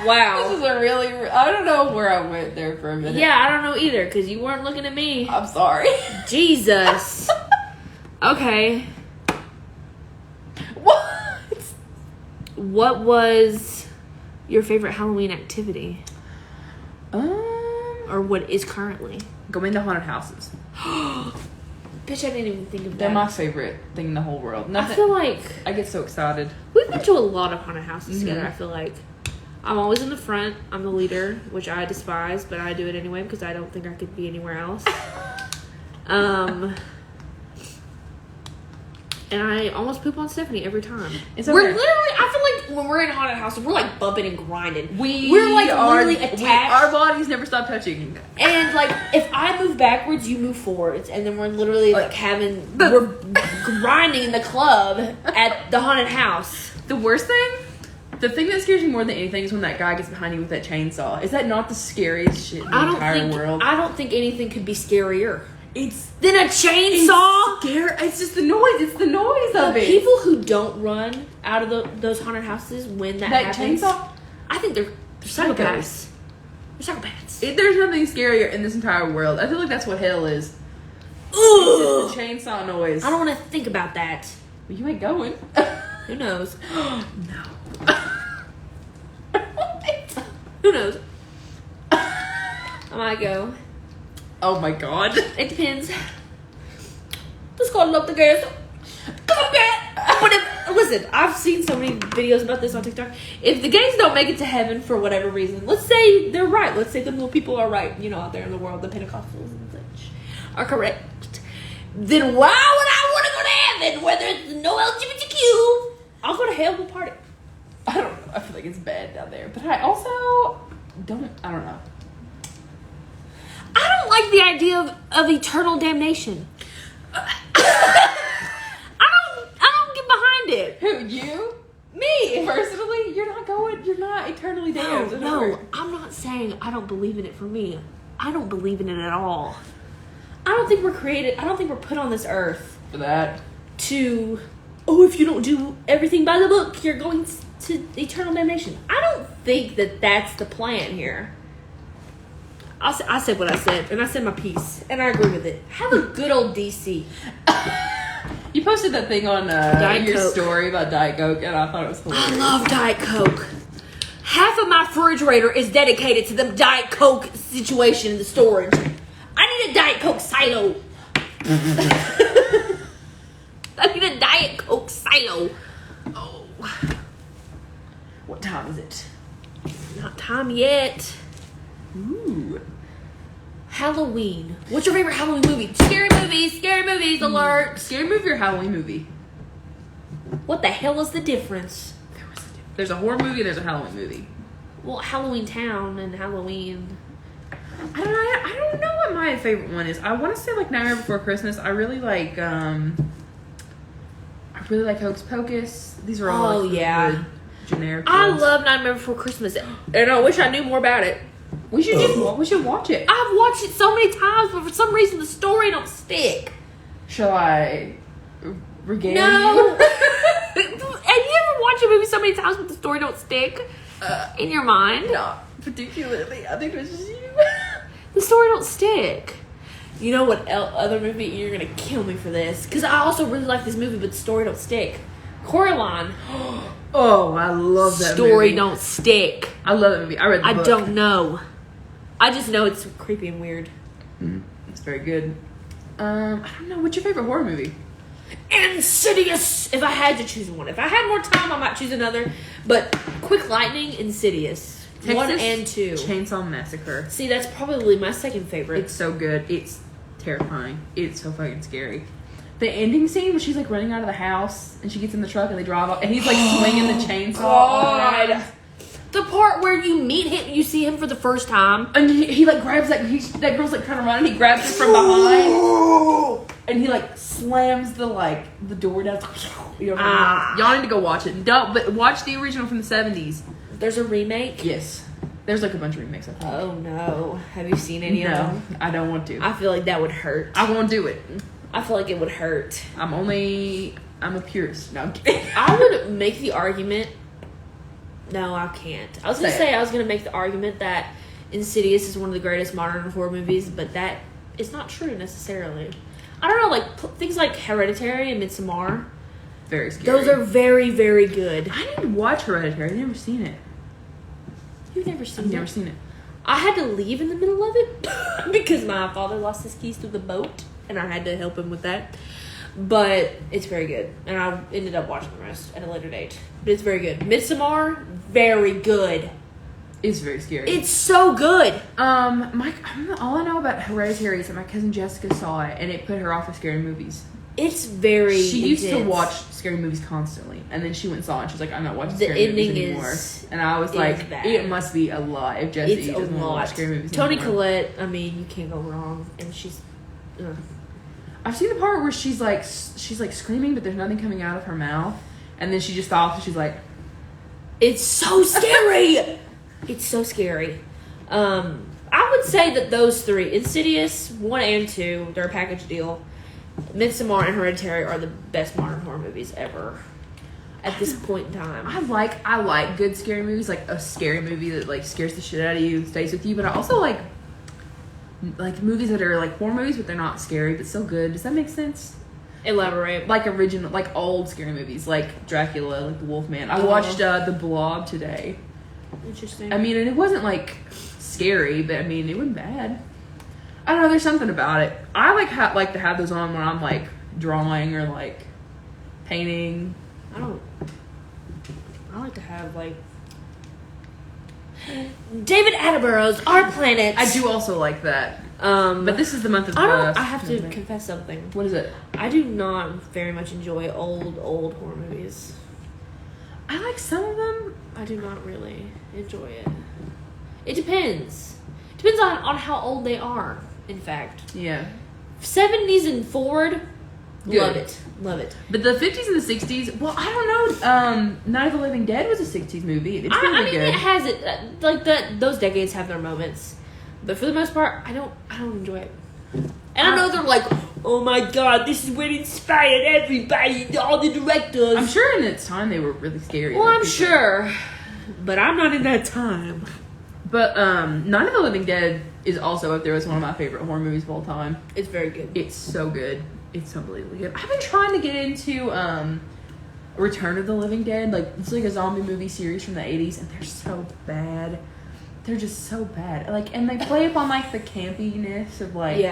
S1: Wow.
S2: This is a really... I don't know where I went there for a minute.
S1: Yeah, I don't know either, because you weren't looking at me.
S2: I'm sorry.
S1: Jesus. Okay.
S2: What?
S1: What was your favorite Halloween activity? Or what is currently?
S2: Going to haunted houses.
S1: Bitch, I didn't even think of that.
S2: They're my favorite thing in the whole world.
S1: I feel like
S2: I get so excited.
S1: we've been to a lot of haunted houses together. I feel like I'm always in the front. I'm the leader, which I despise, but I do it anyway because I don't think I could be anywhere else. And I almost poop on Stephanie every time.
S2: It's
S1: We're
S2: okay.
S1: literally, I feel like when we're in a haunted house, we're like bumping and grinding.
S2: We're
S1: like literally attached.
S2: Our bodies never stop touching.
S1: And like, if I move backwards, you move forwards, and then we're literally like we're grinding in the club at the haunted house.
S2: The worst thing, the thing that scares me more than anything is when that guy gets behind you with that chainsaw. Is that not the scariest shit in the entire world?
S1: I don't think anything could be scarier. Then a chainsaw.
S2: It's just the noise. It's the noise of
S1: The
S2: it.
S1: people who don't run out of those haunted houses when that happens,
S2: chainsaw.
S1: I think they're psychopaths. They're psychopaths.
S2: There's nothing scarier in this entire world. I feel like that's what hell is.
S1: Ugh.
S2: It's just the chainsaw noise.
S1: I don't want to think about that.
S2: Well, you ain't going.
S1: Who knows?
S2: No.
S1: Who knows? I might go.
S2: Oh my god.
S1: It depends. Let's go look the girls. Come on, girl. But listen, I've seen so many videos about this on TikTok. If the gays don't make it to heaven for whatever reason, let's say they're right. Let's say the little people are right, out there in the world, the Pentecostals and such are correct. Then why would I want to go to heaven where there's no LGBTQ? I'll go to hell and party.
S2: I don't know. I feel like it's bad down there. But I also don't know.
S1: I don't like the idea of eternal damnation. I don't get behind it.
S2: Who, you?
S1: Me.
S2: Personally, you're not eternally damned.
S1: No, I'm not saying I don't believe in it for me. I don't believe in it at all. I don't think we're put on this earth
S2: For that.
S1: to, if you don't do everything by the book, you're going to eternal damnation. I don't think that that's the plan here. I said what I said, and I said my piece, and I agree with it. Have a good old DC.
S2: You posted that thing on your
S1: Coke.
S2: story about Diet Coke, and I thought it was hilarious.
S1: I love Diet Coke. Half of my refrigerator is dedicated to the Diet Coke situation in the storage. I need a Diet Coke silo. I need a Diet Coke silo.
S2: Oh. What time is it?
S1: Not time yet.
S2: Ooh.
S1: Halloween. What's your favorite Halloween movie? Scary movies alert.
S2: Scary movie or Halloween movie?
S1: What the hell is the difference?
S2: There's a horror movie and there's a Halloween movie.
S1: Well, Halloween Town and Halloween.
S2: I don't know what my favorite one is. I want to say like Nightmare Before Christmas. I really like Hocus Pocus. These are all good generic
S1: I
S2: ones.
S1: love Nightmare Before Christmas, and I wish I knew more about it.
S2: We should watch it.
S1: I've watched it so many times, but for some reason the story don't stick.
S2: Shall I regale
S1: No.
S2: you?
S1: Have you ever watched a movie so many times but the story don't stick in your mind?
S2: Not particularly. I think it was just you.
S1: The story don't stick. You know what other movie? You're gonna kill me for this, because I also really like this movie, but the story don't stick. Coraline.
S2: Oh, I love that
S1: Story
S2: movie.
S1: don't stick.
S2: I love that movie. I read the book.
S1: I don't know. I just know it's creepy and weird.
S2: It's very good. I don't know. What's your favorite horror movie?
S1: Insidious. If I had to choose one, if I had more time, I might choose another. But Quick Lightning, Insidious,
S2: Texas
S1: 1 and 2.
S2: Chainsaw Massacre.
S1: See, that's probably my second favorite.
S2: It's so good. It's terrifying. It's so fucking scary. The ending scene where she's like running out of the house and she gets in the truck and they drive off and he's like swinging the chainsaw.
S1: God. The part where you meet him, you see him for the first time,
S2: and he like grabs that girl's like trying to run and he grabs it from behind and he like slams the door down. Y'all need to go watch it. But watch the original from the 70s.
S1: There's a remake.
S2: Yes, there's like a bunch of remakes. I think.
S1: Oh no! Have you seen any of them?
S2: I don't want to.
S1: I feel like that would hurt.
S2: I won't do it.
S1: I feel like it would hurt.
S2: I'm a purist. No, I'm kidding.
S1: I would make the argument. No, I can't. I was
S2: Say
S1: I was gonna make the argument that Insidious is one of the greatest modern horror movies, but that is not true necessarily. I don't know, like things like Hereditary and Midsommar.
S2: Very scary.
S1: Those are very, very good.
S2: I need to watch Hereditary. I've never seen it.
S1: You've never seen
S2: I've
S1: it?
S2: never seen it.
S1: I had to leave in the middle of it because my father lost his keys to the boat, and I had to help him with that. But it's very good, and I ended up watching the rest at a later date. But it's very good. Midsommar, very good.
S2: It's very scary.
S1: It's so good.
S2: All I know about Hereditary is that my cousin Jessica saw it, and it put her off of scary movies.
S1: It's very.
S2: She used to
S1: intense.
S2: watch scary movies constantly, and then she went and saw it, and she was like, "I'm not watching
S1: The
S2: scary movies
S1: ending
S2: anymore."
S1: is-
S2: And I was
S1: is
S2: like,
S1: bad.
S2: "It must be a lot if Jessie
S1: It's a
S2: doesn't want to
S1: lot.
S2: watch scary movies."
S1: Toni
S2: anymore.
S1: Collette. I mean, you can't go wrong, and she's.
S2: I've seen the part where she's like screaming, but there's nothing coming out of her mouth, and then she just stops and she's like,
S1: It's so scary. It's so scary. I I would say that those three, Insidious 1 and 2, they're a package deal. Midsommar and Hereditary are the best modern horror movies ever. At this point in time,
S2: I like good scary movies, like a scary movie that like scares the shit out of you, stays with you. But I also like movies that are like horror movies, but they're not scary, but still good. Does that make sense?
S1: Elaborate.
S2: Like original, like old scary movies, like Dracula, like the Wolfman. I watched The Blob today.
S1: Interesting.
S2: I mean, and it wasn't like scary, but I mean, it wasn't bad. I don't know. There's something about it. I like to have those on when I'm like drawing or like painting.
S1: I like to have like David Attenborough's Our Planet.
S2: I do also like that. But this is the month of
S1: I have to confess something.
S2: What is it?
S1: I do not very much enjoy old horror movies.
S2: I like some of them.
S1: I do not really enjoy it. It depends. Depends on how old they are, in fact.
S2: Yeah.
S1: 70s and forward,
S2: Good.
S1: Love it.
S2: But the 50s and the 60s, well, I don't know. Night of the Living Dead was a 60s movie. It's really
S1: I mean,
S2: good.
S1: it has it. Like those decades have their moments, but for the most part, I don't enjoy it. And I know they're like, oh my god, this is what inspired everybody, all the directors.
S2: I'm sure in its time they were really scary.
S1: Well, I'm sure, but I'm not in that time.
S2: But Night of the Living Dead is also up there as one of my favorite horror movies of all time.
S1: It's very good.
S2: It's so good. It's unbelievably good. I've been trying to get into Return of the Living Dead. Like, it's like a zombie movie series from the 80s, and they're so bad. They're just so bad. Like, and they play upon like the campiness of like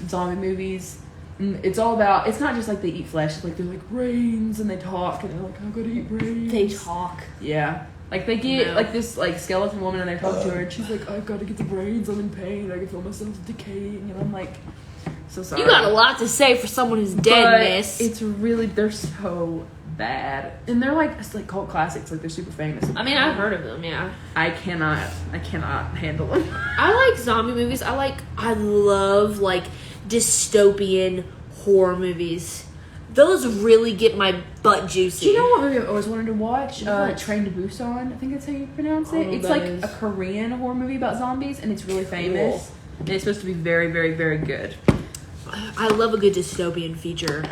S2: zombie movies. And it's all about. It's not just like they eat flesh. It's like they're like brains, and they talk, and they're like, I'm gonna eat brains.
S1: They talk.
S2: Yeah. Like they get like this like skeleton woman, and they talk to her, and she's like, I gotta get the brains. I'm in pain. I can feel myself decaying, and I'm like, so sorry.
S1: You got a lot to say for someone who's dead, miss.
S2: It's really, they're so bad. And they're like, it's like cult classics. Like, they're super famous.
S1: I mean, I've heard of them, yeah.
S2: I cannot handle them.
S1: I like zombie movies. I love like dystopian horror movies. Those really get my butt juicy.
S2: Do you know what movie I've always wanted to watch?
S1: What?
S2: Train to Busan. I think that's how you pronounce it. It's like a Korean horror movie about zombies, and it's really famous. Cool. And it's supposed to be very, very, very good.
S1: I love a good dystopian feature.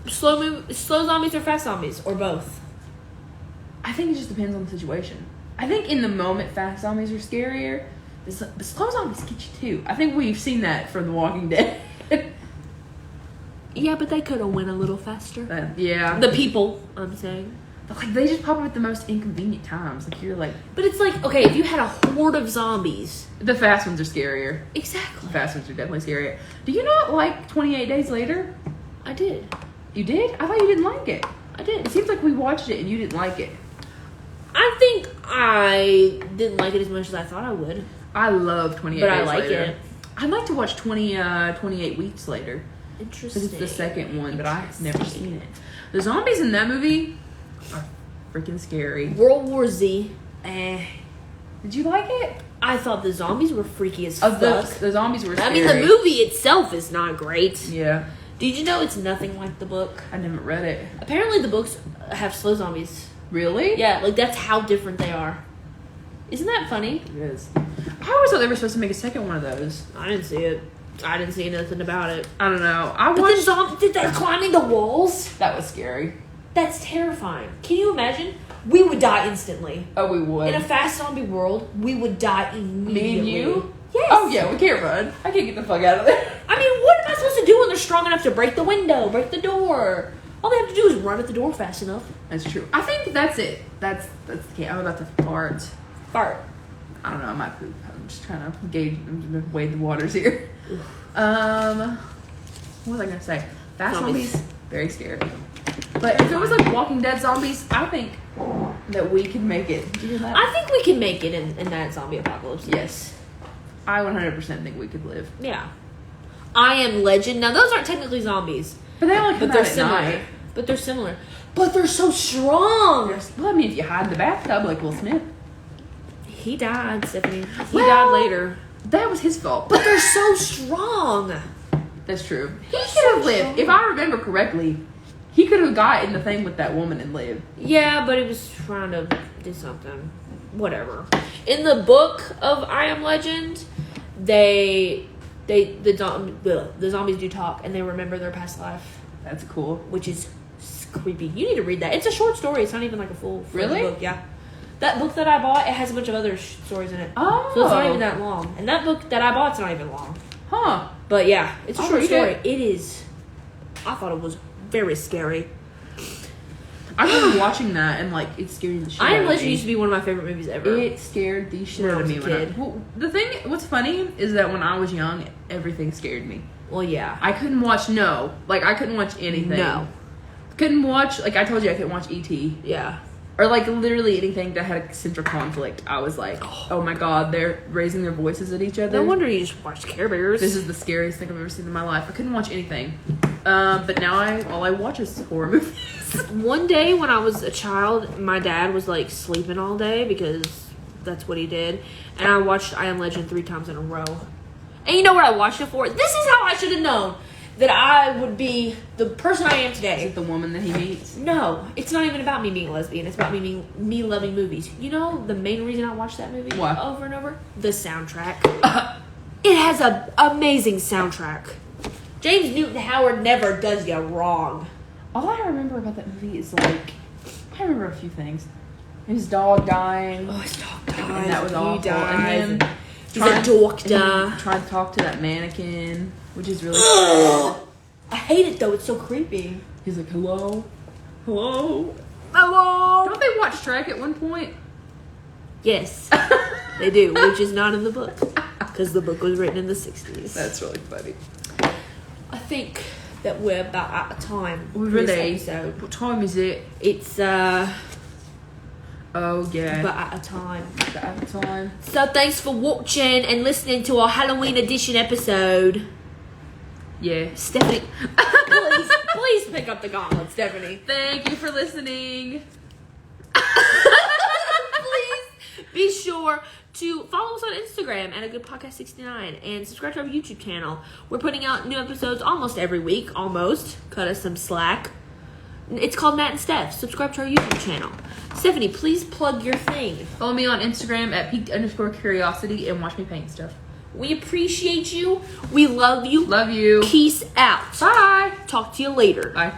S1: Slow zombies or fast zombies, or both?
S2: I think it just depends on the situation. I think in the moment, fast zombies are scarier, but slow zombies get you too. I think we've seen that from The Walking Dead.
S1: Yeah, but they could have went a little faster.
S2: Yeah.
S1: The people, I'm saying.
S2: Like, they just pop up at the most inconvenient times. Like, you're like...
S1: But it's like, okay, if you had a horde of zombies...
S2: The fast ones are scarier.
S1: Exactly.
S2: The fast ones are definitely scarier. Do you not like 28 Days Later?
S1: I did.
S2: You did? I thought you didn't like it.
S1: I did.
S2: It seems like we watched it and you didn't like it.
S1: I think I didn't like it as much as I thought I would.
S2: I love 28
S1: but
S2: Days
S1: I like
S2: Later.
S1: it.
S2: I'd like to watch 28 Weeks Later.
S1: Interesting.
S2: Because it's the second one, but I've never seen it. The zombies in that movie are freaking scary.
S1: World War Z.
S2: Did you like it?
S1: I thought the zombies were freaky as fuck.
S2: The zombies were scary.
S1: I mean, the movie itself is not great.
S2: Yeah.
S1: Did you know it's nothing like the book?
S2: I never read it.
S1: Apparently the books have slow zombies.
S2: Really?
S1: Yeah, like that's how different they are. Isn't that funny?
S2: It is. I always thought they were supposed to make a second one of those.
S1: I didn't see it. I didn't see nothing about it.
S2: I don't know.
S1: Did they climbing the walls?
S2: That was scary.
S1: That's terrifying. Can you imagine? We would die instantly.
S2: Oh, we would.
S1: In a fast zombie world, we would die immediately.
S2: Me and you?
S1: Yes.
S2: Oh, yeah, we can't run. I can't get the fuck out of there.
S1: I mean, what am I supposed to do when they're strong enough to break the window, break the door? All they have to do is run at the door fast enough.
S2: That's true. I think that's it. That's the key. I'm about to fart.
S1: Fart.
S2: I don't know. I might poop. I'm just trying to wade the waters here. What was I going to say? Fast zombies, very scary. But if it was like Walking Dead zombies, I think that we could make it. Did you hear that?
S1: I think we can make it in that zombie apocalypse.
S2: Yes. I 100% think we could live.
S1: Yeah. I Am Legend. Now, those aren't technically zombies.
S2: But they only come out at night.
S1: But they're similar. But they're so strong.
S2: Well, I mean, if you hide in the bathtub like Will Smith.
S1: He died, Stephanie. He died later.
S2: That was his fault.
S1: But they're so strong.
S2: That's true. He could have lived. If I remember correctly, he could have gotten the thing with that woman and lived.
S1: Yeah, but he was trying to do something. whatever. In the book of I Am Legend, the zombies do talk and they remember their past life.
S2: That's cool.
S1: Which is creepy. You need to read that. It's a short story. It's not even like a full
S2: really
S1: book. Yeah. That book that I bought, it has a bunch of other stories in it.
S2: Oh.
S1: So it's not even that long. And that book that I bought's not even long.
S2: Huh.
S1: But yeah, it's a short story.
S2: It
S1: is. I thought it was very scary.
S2: I remember watching that and like it scared the shit out of me.
S1: I Am Legend used to be one of my favorite movies ever.
S2: It scared the shit
S1: When
S2: out
S1: I
S2: of
S1: was
S2: me
S1: a kid.
S2: What's funny is that when I was young, everything scared me.
S1: Well, yeah.
S2: I couldn't watch I couldn't watch anything.
S1: No.
S2: Couldn't watch, like I told you, I couldn't watch E.T.
S1: Yeah.
S2: Or like literally anything that had a central conflict. I was like, oh my god, they're raising their voices at each other.
S1: No wonder you just watched Care Bears.
S2: This is the scariest thing I've ever seen in my life. I couldn't watch anything. But now all I watch is horror movies.
S1: One day when I was a child, my dad was like sleeping all day because that's what he did. And I watched I Am Legend 3 times in a row. And you know what I watched it for? This is how I should have known that I would be the person I am
S2: Is
S1: today.
S2: it the woman that he meets?
S1: No, it's not even about me being a lesbian. It's about me loving movies. You know the main reason I watched that movie
S2: What?
S1: over and over? The soundtrack. It has an amazing soundtrack. James Newton Howard never does you wrong.
S2: All I remember about that movie is like, I remember a few things. His dog dying.
S1: Oh, his dog died.
S2: And that was
S1: He
S2: awful.
S1: died.
S2: And him
S1: He's a doctor.
S2: and he tried to talk to that mannequin, which is really
S1: I hate it though. It's so creepy.
S2: He's like, hello? Hello?
S1: Hello.
S2: Don't they watch Shrek at one point?
S1: Yes, they do, which is not in the book because the book was written in the 60s.
S2: That's really funny.
S1: I think that we're about out of time.
S2: We
S1: for this
S2: really.
S1: episode.
S2: What time is it?
S1: It's
S2: Oh yeah.
S1: about out of time.
S2: At the time.
S1: So thanks for watching and listening to our Halloween edition episode.
S2: Yeah.
S1: Stephanie, please pick up the gauntlet, Stephanie.
S2: Thank you for listening.
S1: Please be sure to follow us on Instagram at AGoodPodcast69 and subscribe to our YouTube channel. We're putting out new episodes almost every week. Almost. Cut us some slack. It's called Matt and Steph. Subscribe to our YouTube channel. Stephanie, please plug your thing.
S2: Follow me on Instagram at peaked_curiosity and watch me paint stuff.
S1: We appreciate you. We love you.
S2: Love you.
S1: Peace out.
S2: Bye.
S1: Talk to you later.
S2: Bye.